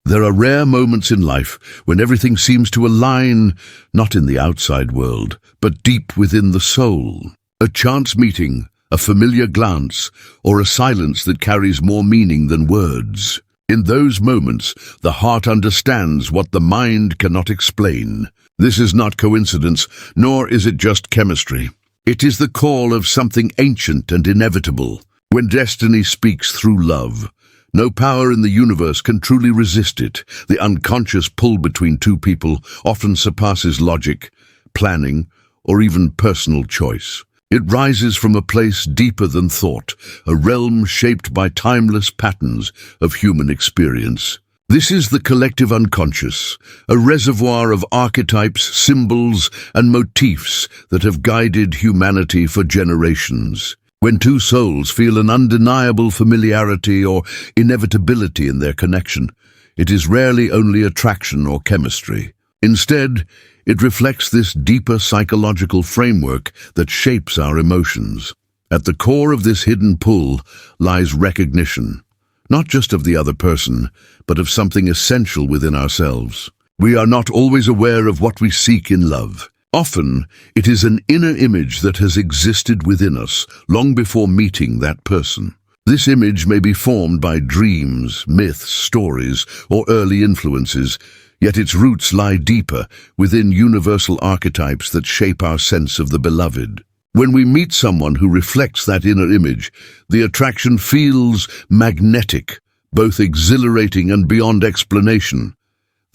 There are rare moments in life when everything seems to align, not in the outside world, but deep within the soul. A chance meeting, a familiar glance, or a silence that carries more meaning than words. In those moments, the heart understands what the mind cannot explain. This is not coincidence, nor is it just chemistry. It is the call of something ancient and inevitable. When destiny speaks through love, no power in the universe can truly resist it. The unconscious pull between two people often surpasses logic, planning, or even personal choice. It rises from a place deeper than thought, a realm shaped by timeless patterns of human experience. This is the collective unconscious, a reservoir of archetypes, symbols, and motifs that have guided humanity for generations. When two souls feel an undeniable familiarity or inevitability in their connection, it is rarely only attraction or chemistry. Instead, it reflects this deeper psychological framework that shapes our emotions. At the core of this hidden pull lies recognition, not just of the other person, but of something essential within ourselves. We are not always aware of what we seek in love. Often, it is an inner image that has existed within us long before meeting that person. This image may be formed by dreams, myths, stories, or early influences, yet its roots lie deeper within universal archetypes that shape our sense of the beloved. When we meet someone who reflects that inner image, the attraction feels magnetic, both exhilarating and beyond explanation.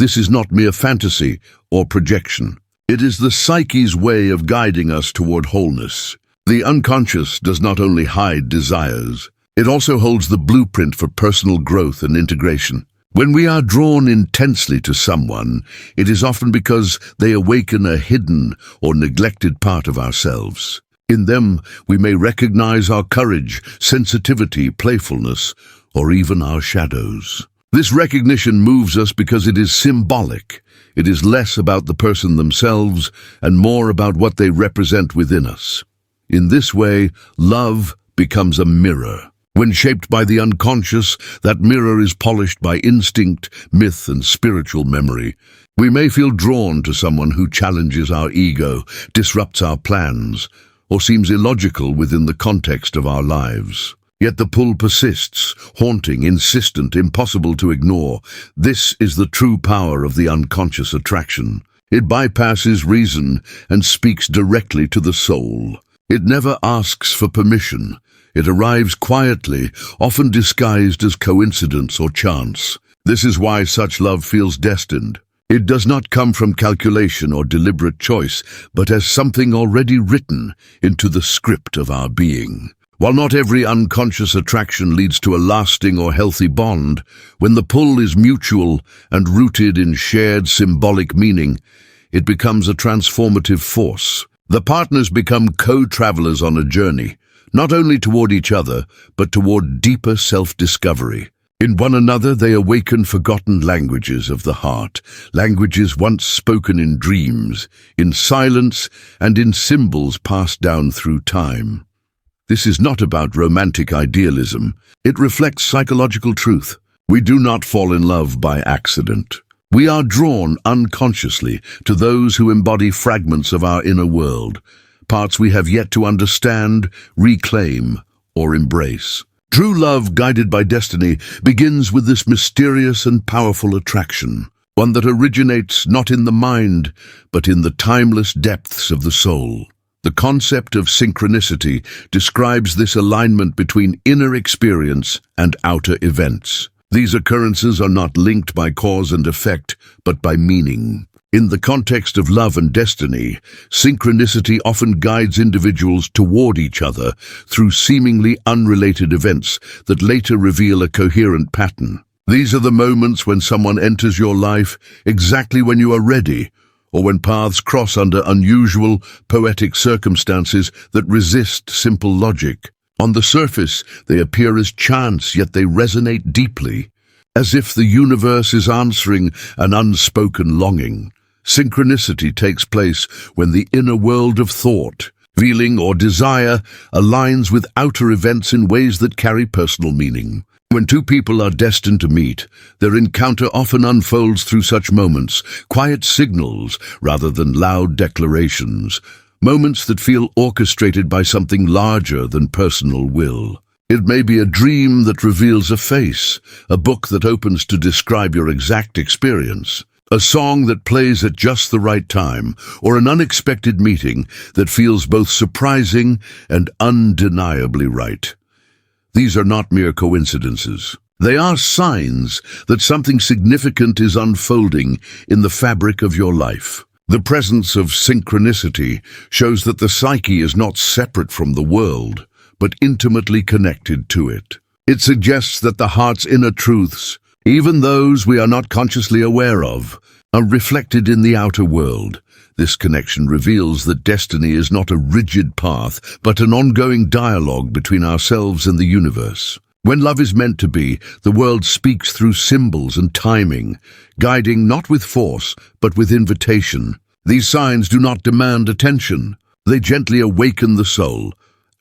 This is not mere fantasy or projection. It is the psyche's way of guiding us toward wholeness. The unconscious does not only hide desires, it also holds the blueprint for personal growth and integration. When we are drawn intensely to someone, it is often because they awaken a hidden or neglected part of ourselves. In them, we may recognize our courage, sensitivity, playfulness, or even our shadows. This recognition moves us because it is symbolic. It is less about the person themselves and more about what they represent within us. In this way, love becomes a mirror. When shaped by the unconscious, that mirror is polished by instinct, myth, and spiritual memory. We may feel drawn to someone who challenges our ego, disrupts our plans, or seems illogical within the context of our lives. Yet the pull persists, haunting, insistent, impossible to ignore. This is the true power of the unconscious attraction. It bypasses reason and speaks directly to the soul. It never asks for permission. It arrives quietly, often disguised as coincidence or chance. This is why such love feels destined. It does not come from calculation or deliberate choice, but as something already written into the script of our being. While not every unconscious attraction leads to a lasting or healthy bond, when the pull is mutual and rooted in shared symbolic meaning, it becomes a transformative force. The partners become co-travelers on a journey, not only toward each other, but toward deeper self-discovery. In one another, they awaken forgotten languages of the heart, languages once spoken in dreams, in silence, and in symbols passed down through time. This is not about romantic idealism. It reflects psychological truth. We do not fall in love by accident. We are drawn unconsciously to those who embody fragments of our inner world, parts we have yet to understand, reclaim, or embrace. True love, guided by destiny, begins with this mysterious and powerful attraction, one that originates not in the mind, but in the timeless depths of the soul. The concept of synchronicity describes this alignment between inner experience and outer events. These occurrences are not linked by cause and effect, but by meaning. In the context of love and destiny, synchronicity often guides individuals toward each other through seemingly unrelated events that later reveal a coherent pattern. These are the moments when someone enters your life exactly when you are ready, or when paths cross under unusual, poetic circumstances that resist simple logic. On the surface, they appear as chance, yet they resonate deeply, as if the universe is answering an unspoken longing. Synchronicity takes place when the inner world of thought, feeling, or desire aligns with outer events in ways that carry personal meaning. When two people are destined to meet, their encounter often unfolds through such moments, quiet signals rather than loud declarations, moments that feel orchestrated by something larger than personal will. It may be a dream that reveals a face, a book that opens to describe your exact experience, a song that plays at just the right time, or an unexpected meeting that feels both surprising and undeniably right. These are not mere coincidences. They are signs that something significant is unfolding in the fabric of your life. The presence of synchronicity shows that the psyche is not separate from the world, but intimately connected to it. It suggests that the heart's inner truths, even those we are not consciously aware of, are reflected in the outer world. This connection reveals that destiny is not a rigid path, but an ongoing dialogue between ourselves and the universe. When love is meant to be, the world speaks through symbols and timing, guiding not with force, but with invitation. These signs do not demand attention. They gently awaken the soul,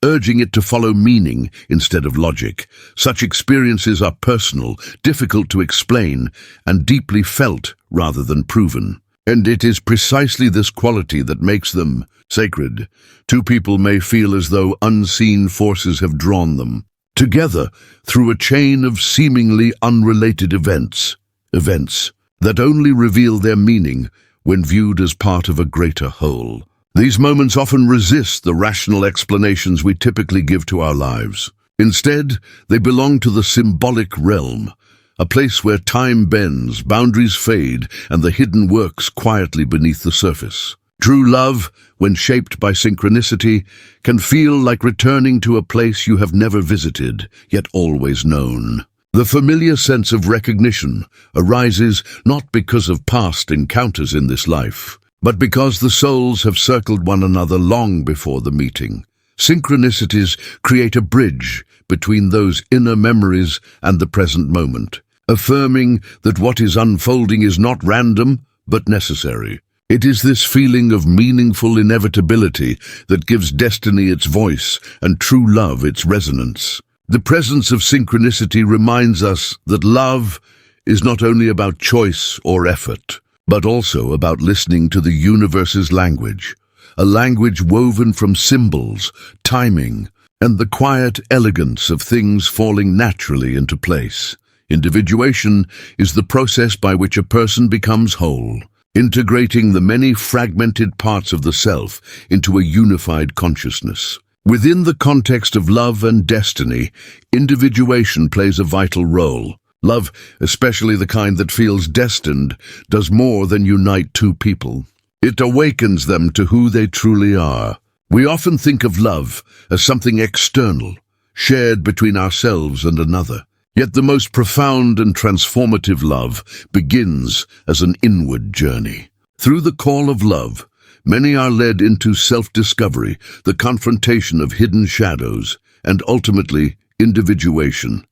urging it to follow meaning instead of logic. Such experiences are personal, difficult to explain, and deeply felt rather than proven. And it is precisely this quality that makes them sacred. Two people may feel as though unseen forces have drawn them together through a chain of seemingly unrelated events that only reveal their meaning when viewed as part of a greater whole. These moments often resist the rational explanations we typically give to our lives. Instead, they belong to the symbolic realm, a place where time bends, boundaries fade, and the hidden works quietly beneath the surface. True love, when shaped by synchronicity, can feel like returning to a place you have never visited, yet always known. The familiar sense of recognition arises not because of past encounters in this life, but because the souls have circled one another long before the meeting. Synchronicities create a bridge between those inner memories and the present moment, affirming that what is unfolding is not random, but necessary. It is this feeling of meaningful inevitability that gives destiny its voice and true love its resonance. The presence of synchronicity reminds us that love is not only about choice or effort, but also about listening to the universe's language, a language woven from symbols, timing, and the quiet elegance of things falling naturally into place. Individuation is the process by which a person becomes whole, integrating the many fragmented parts of the self into a unified consciousness. Within the context of love and destiny, individuation plays a vital role. Love, especially the kind that feels destined, does more than unite two people. It awakens them to who they truly are. We often think of love as something external, shared between ourselves and another. Yet the most profound and transformative love begins as an inward journey. Through the call of love, many are led into self-discovery, the confrontation of hidden shadows, and ultimately, individuation.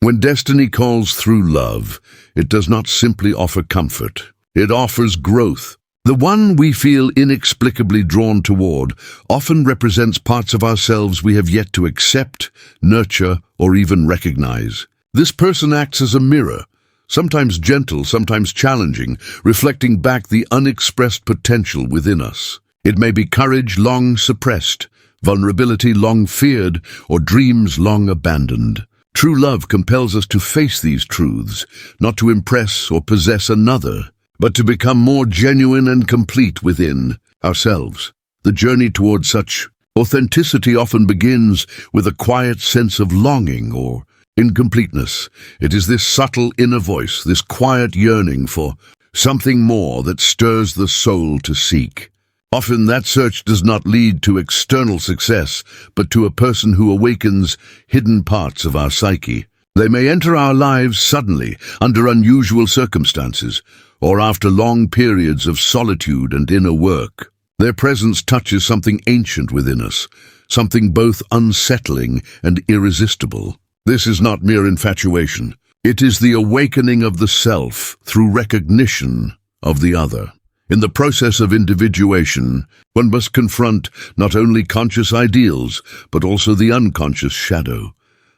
When destiny calls through love, it does not simply offer comfort. It offers growth. The one we feel inexplicably drawn toward often represents parts of ourselves we have yet to accept, nurture, or even recognize. This person acts as a mirror, sometimes gentle, sometimes challenging, reflecting back the unexpressed potential within us. It may be courage long suppressed, vulnerability long feared, or dreams long abandoned. True love compels us to face these truths, not to impress or possess another, but to become more genuine and complete within ourselves. The journey towards such authenticity often begins with a quiet sense of longing or incompleteness. It is this subtle inner voice, this quiet yearning for something more that stirs the soul to seek. Often that search does not lead to external success, but to a person who awakens hidden parts of our psyche. They may enter our lives suddenly, under unusual circumstances, or after long periods of solitude and inner work. Their presence touches something ancient within us, something both unsettling and irresistible. This is not mere infatuation. It is the awakening of the self through recognition of the other. In the process of individuation, one must confront not only conscious ideals, but also the unconscious shadow,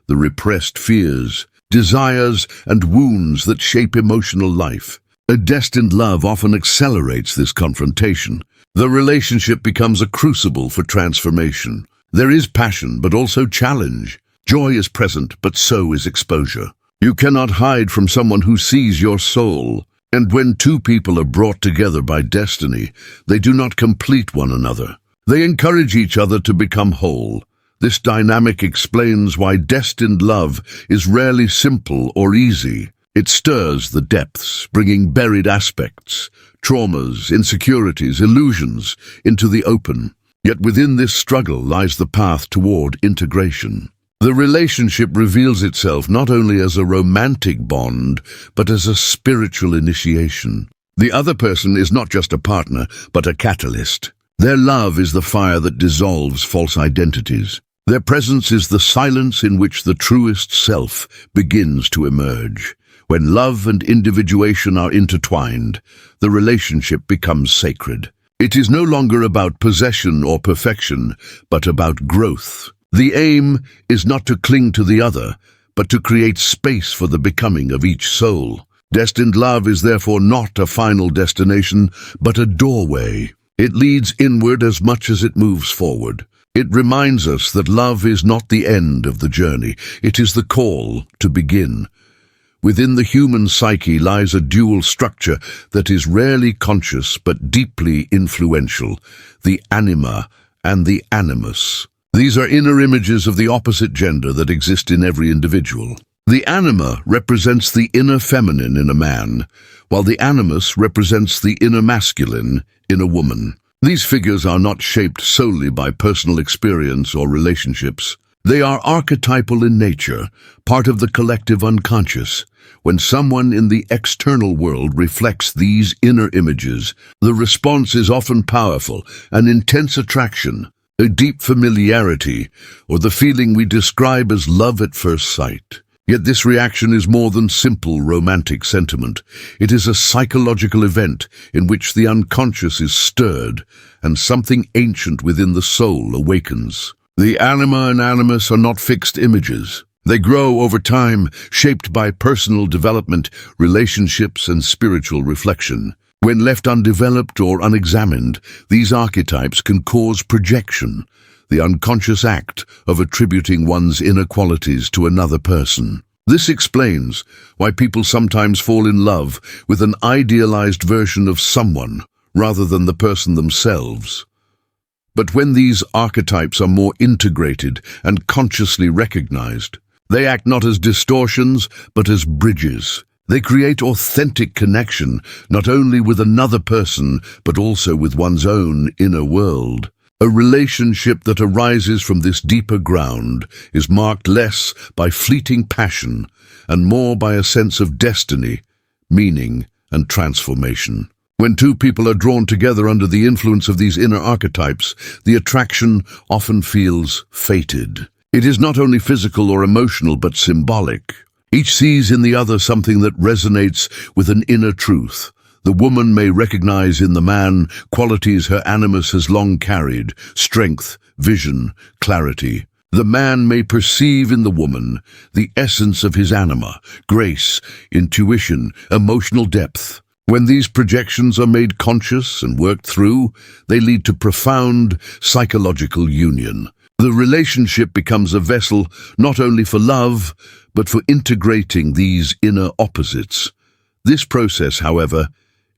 the repressed fears, desires, and wounds that shape emotional life. A destined love often accelerates this confrontation. The relationship becomes a crucible for transformation. There is passion, but also challenge. Joy is present, but so is exposure. You cannot hide from someone who sees your soul. And when two people are brought together by destiny, they do not complete one another. They encourage each other to become whole. This dynamic explains why destined love is rarely simple or easy. It stirs the depths, bringing buried aspects, traumas, insecurities, illusions into the open. Yet within this struggle lies the path toward integration. The relationship reveals itself not only as a romantic bond, but as a spiritual initiation. The other person is not just a partner, but a catalyst. Their love is the fire that dissolves false identities. Their presence is the silence in which the truest self begins to emerge. When love and individuation are intertwined, the relationship becomes sacred. It is no longer about possession or perfection, but about growth. The aim is not to cling to the other, but to create space for the becoming of each soul. Destined love is therefore not a final destination, but a doorway. It leads inward as much as it moves forward. It reminds us that love is not the end of the journey. It is the call to begin. Within the human psyche lies a dual structure that is rarely conscious but deeply influential, the anima and the animus. These are inner images of the opposite gender that exist in every individual. The anima represents the inner feminine in a man, while the animus represents the inner masculine in a woman. These figures are not shaped solely by personal experience or relationships. They are archetypal in nature, part of the collective unconscious. When someone in the external world reflects these inner images, the response is often powerful, an intense attraction, a deep familiarity, or the feeling we describe as love at first sight. Yet this reaction is more than simple romantic sentiment. It is a psychological event in which the unconscious is stirred and something ancient within the soul awakens. The anima and animus are not fixed images. They grow over time, shaped by personal development, relationships, and spiritual reflection. When left undeveloped or unexamined, these archetypes can cause projection, the unconscious act of attributing one's inner qualities to another person. This explains why people sometimes fall in love with an idealized version of someone rather than the person themselves. But when these archetypes are more integrated and consciously recognized, they act not as distortions, but as bridges. They create authentic connection, not only with another person, but also with one's own inner world. A relationship that arises from this deeper ground is marked less by fleeting passion and more by a sense of destiny, meaning, and transformation. When two people are drawn together under the influence of these inner archetypes, the attraction often feels fated. It is not only physical or emotional, but symbolic. Each sees in the other something that resonates with an inner truth. The woman may recognize in the man qualities her animus has long carried: strength, vision, clarity. The man may perceive in the woman the essence of his anima: grace, intuition, emotional depth. When these projections are made conscious and worked through, they lead to profound psychological union. The relationship becomes a vessel not only for love, but for integrating these inner opposites. This process, however,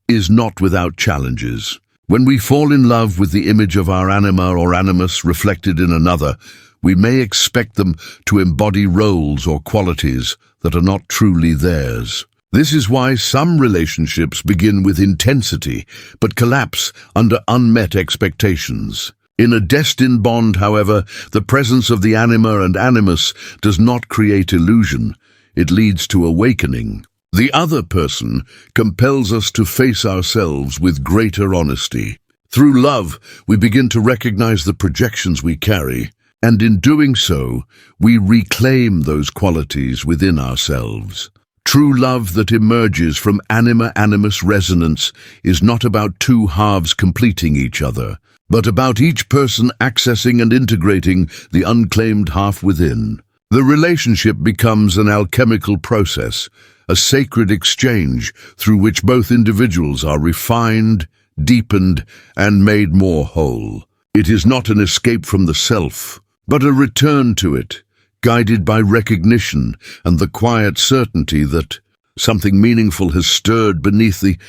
is not without challenges. When we fall in love with the image of our anima or animus reflected in another, we may expect them to embody roles or qualities that are not truly theirs. This is why some relationships begin with intensity, but collapse under unmet expectations. In a destined bond, however, the presence of the anima and animus does not create illusion. It leads to awakening. The other person compels us to face ourselves with greater honesty. Through love, we begin to recognize the projections we carry, and in doing so, we reclaim those qualities within ourselves. True love that emerges from anima-animus resonance is not about two halves completing each other, but about each person accessing and integrating the unclaimed half within. The relationship becomes an alchemical process, a sacred exchange through which both individuals are refined, deepened, and made more whole. It is not an escape from the self, but a return to it, guided by recognition and the quiet certainty that something meaningful has stirred beneath the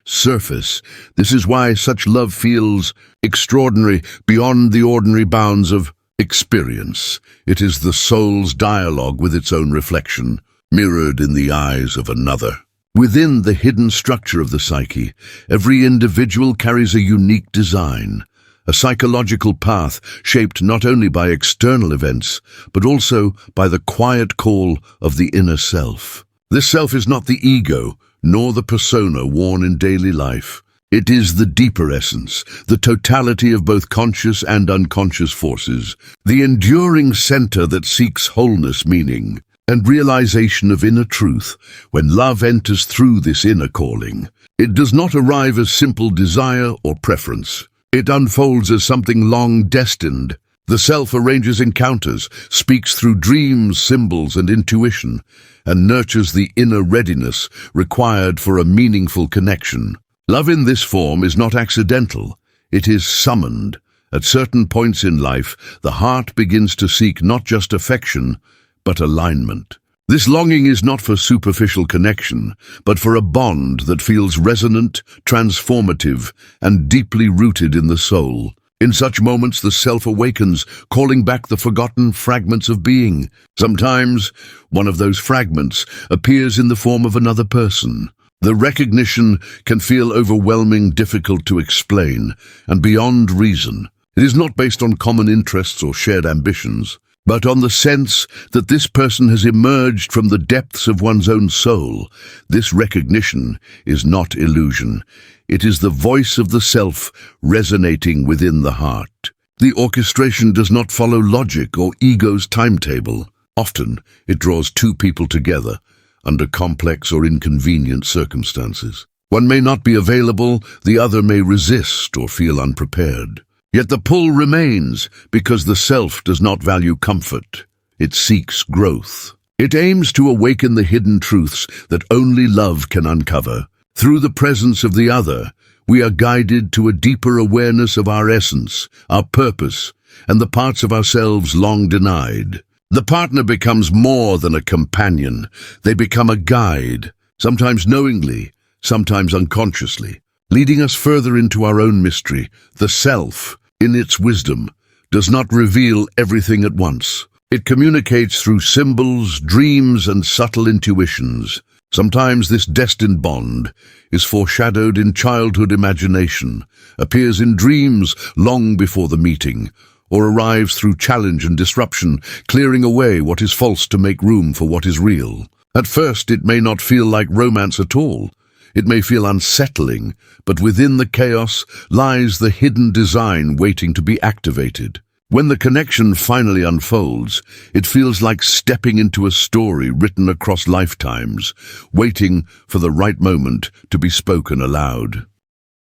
surface. This is why such love feels extraordinary, beyond the ordinary bounds of experience. It is the soul's dialogue with its own reflection, mirrored in the eyes of another. Within the hidden structure of the psyche, every individual carries a unique design, a psychological path shaped not only by external events, but also by the quiet call of the inner self. This self is not the ego, nor the persona worn in daily life. It is the deeper essence, the totality of both conscious and unconscious forces, the enduring center that seeks wholeness, meaning, and realization of inner truth. When love enters through this inner calling, it does not arrive as simple desire or preference. It unfolds as something long destined. The self arranges encounters, speaks through dreams, symbols, and intuition, and nurtures the inner readiness required for a meaningful connection. Love in this form is not accidental. It is summoned. At certain points in life, the heart begins to seek not just affection, but alignment. This longing is not for superficial connection, but for a bond that feels resonant, transformative, and deeply rooted in the soul. In such moments, the self awakens, calling back the forgotten fragments of being. Sometimes, one of those fragments appears in the form of another person. The recognition can feel overwhelming, difficult to explain, and beyond reason. It is not based on common interests or shared ambitions, but on the sense that this person has emerged from the depths of one's own soul. This recognition is not illusion. It is the voice of the self resonating within the heart. The orchestration does not follow logic or ego's timetable. Often, it draws two people together under complex or inconvenient circumstances. One may not be available, the other may resist or feel unprepared. Yet the pull remains because the self does not value comfort. It seeks growth. It aims to awaken the hidden truths that only love can uncover. Through the presence of the other, we are guided to a deeper awareness of our essence, our purpose, and the parts of ourselves long denied. The partner becomes more than a companion. They become a guide, sometimes knowingly, sometimes unconsciously, leading us further into our own mystery. The self, in its wisdom, does not reveal everything at once. It communicates through symbols, dreams, and subtle intuitions. Sometimes this destined bond is foreshadowed in childhood imagination, appears in dreams long before the meeting, or arrives through challenge and disruption, clearing away what is false to make room for what is real. At first, it may not feel like romance at all. It may feel unsettling, but within the chaos lies the hidden design waiting to be activated. When the connection finally unfolds, it feels like stepping into a story written across lifetimes, waiting for the right moment to be spoken aloud.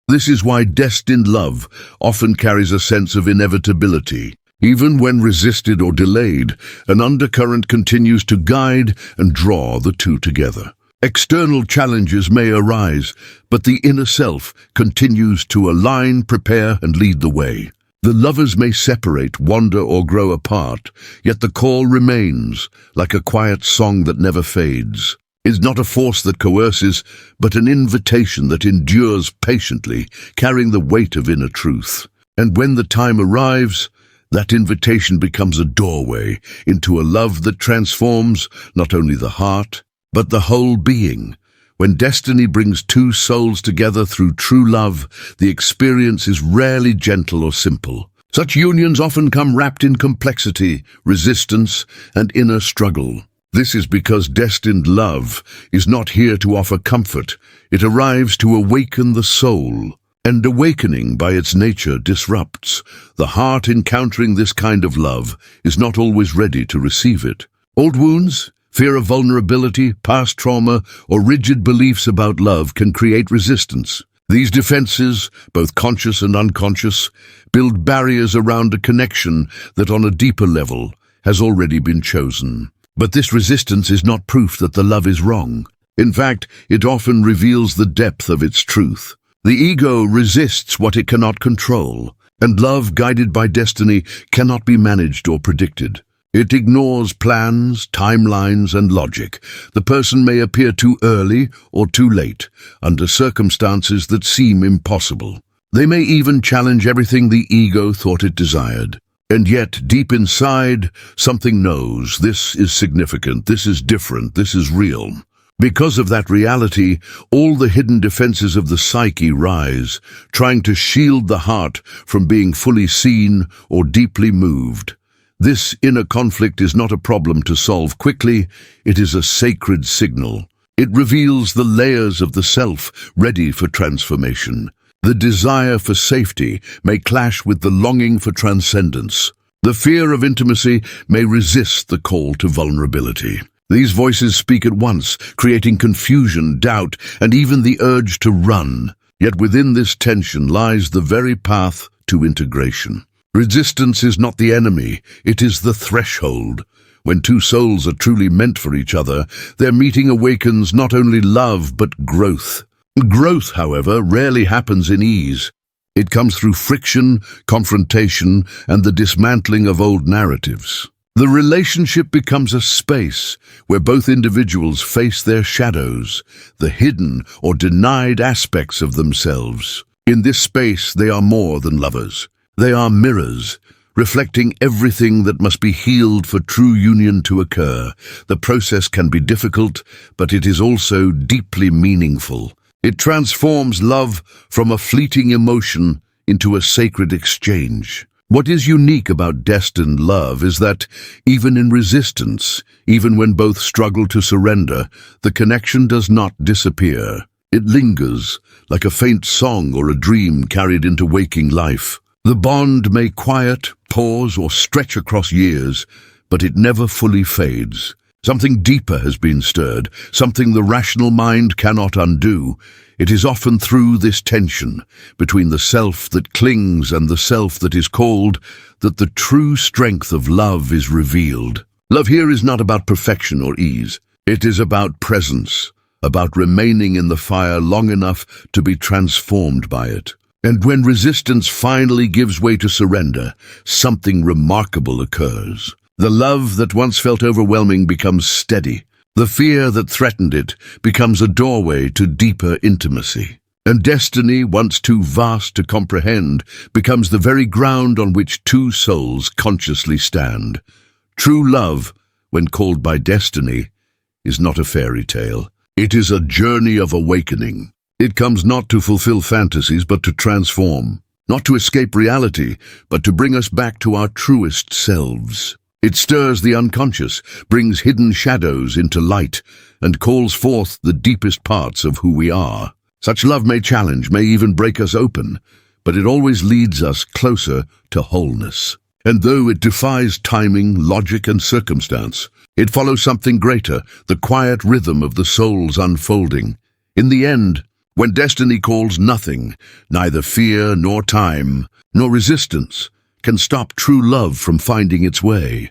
This is why destined love often carries a sense of inevitability. Even when resisted or delayed, an undercurrent continues to guide and draw the two together. External challenges may arise, but the inner self continues to align, prepare, and lead the way. The lovers may separate, wander, or grow apart, yet the call remains, like a quiet song that never fades. It is not a force that coerces, but an invitation that endures patiently, carrying the weight of inner truth. And when the time arrives, that invitation becomes a doorway into a love that transforms not only the heart, but the whole being. When destiny brings two souls together through true love, the experience is rarely gentle or simple. Such unions often come wrapped in complexity, resistance, and inner struggle. This is because destined love is not here to offer comfort. It arrives to awaken the soul. And awakening, by its nature, disrupts. The heart encountering this kind of love is not always ready to receive it. Old wounds, fear of vulnerability, past trauma, or rigid beliefs about love can create resistance. These defenses, both conscious and unconscious, build barriers around a connection that on a deeper level has already been chosen. But this resistance is not proof that the love is wrong. In fact, it often reveals the depth of its truth. The ego resists what it cannot control, and love guided by destiny cannot be managed or predicted. It ignores plans, timelines, and logic. The person may appear too early or too late, under circumstances that seem impossible. They may even challenge everything the ego thought it desired. And yet, deep inside, something knows this is significant, this is different, this is real. Because of that reality, all the hidden defenses of the psyche rise, trying to shield the heart from being fully seen or deeply moved. This inner conflict is not a problem to solve quickly, it is a sacred signal. It reveals the layers of the self ready for transformation. The desire for safety may clash with the longing for transcendence. The fear of intimacy may resist the call to vulnerability. These voices speak at once, creating confusion, doubt, and even the urge to run. Yet within this tension lies the very path to integration. Resistance is not the enemy, it is the threshold. When two souls are truly meant for each other, their meeting awakens not only love but growth. Growth, however, rarely happens in ease. It comes through friction, confrontation, and the dismantling of old narratives. The relationship becomes a space where both individuals face their shadows, the hidden or denied aspects of themselves. In this space, they are more than lovers. They are mirrors, reflecting everything that must be healed for true union to occur. The process can be difficult, but it is also deeply meaningful. It transforms love from a fleeting emotion into a sacred exchange. What is unique about destined love is that, even in resistance, even when both struggle to surrender, the connection does not disappear. It lingers, like a faint song or a dream carried into waking life. The bond may quiet, pause, or stretch across years, but it never fully fades. Something deeper has been stirred, something the rational mind cannot undo. It is often through this tension between the self that clings and the self that is called that the true strength of love is revealed. Love here is not about perfection or ease. It is about presence, about remaining in the fire long enough to be transformed by it. And when resistance finally gives way to surrender, something remarkable occurs. The love that once felt overwhelming becomes steady. The fear that threatened it becomes a doorway to deeper intimacy. And destiny, once too vast to comprehend, becomes the very ground on which two souls consciously stand. True love, when called by destiny, is not a fairy tale. It is a journey of awakening. It comes not to fulfill fantasies, but to transform. Not to escape reality, but to bring us back to our truest selves. It stirs the unconscious, brings hidden shadows into light, and calls forth the deepest parts of who we are. Such love may challenge, may even break us open, but it always leads us closer to wholeness. And though it defies timing, logic, and circumstance, it follows something greater, the quiet rhythm of the soul's unfolding. In the end, when destiny calls, nothing, neither fear nor time, nor resistance, can stop true love from finding its way.